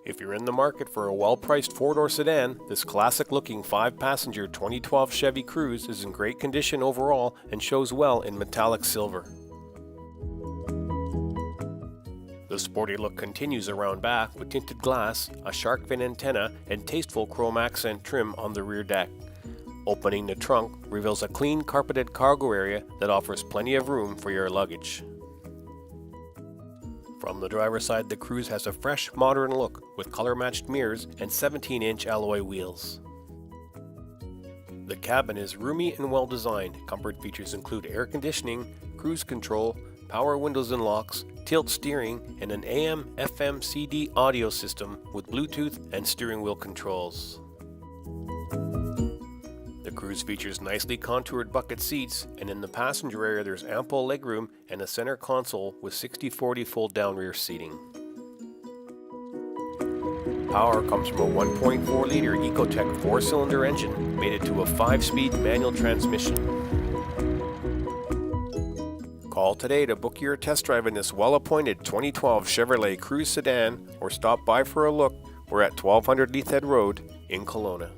If you're in the market for a well-priced four-door sedan, this classic-looking 5-passenger 2012 Chevy Cruze is in great condition overall and shows well in metallic silver. The sporty look continues around back with tinted glass, a shark fin antenna, and tasteful chrome accent trim on the rear deck. Opening the trunk reveals a clean carpeted cargo area that offers plenty of room for your luggage. From the driver's side, the Cruze has a fresh, modern look with color-matched mirrors and 17-inch alloy wheels. The cabin is roomy and well-designed. Comfort features include air conditioning, cruise control, power windows and locks, tilt steering, and an AM/FM CD audio system with Bluetooth and steering wheel controls. The Cruze features nicely contoured bucket seats, and in the passenger area there's ample legroom and a center console with 60/40 fold-down rear seating. Power comes from a 1.4-liter Ecotec 4-cylinder engine mated to a 5-speed manual transmission. Call today to book your test drive in this well-appointed 2012 Chevrolet Cruze sedan or stop by for a look. We're at 1200 Leathead Road in Kelowna.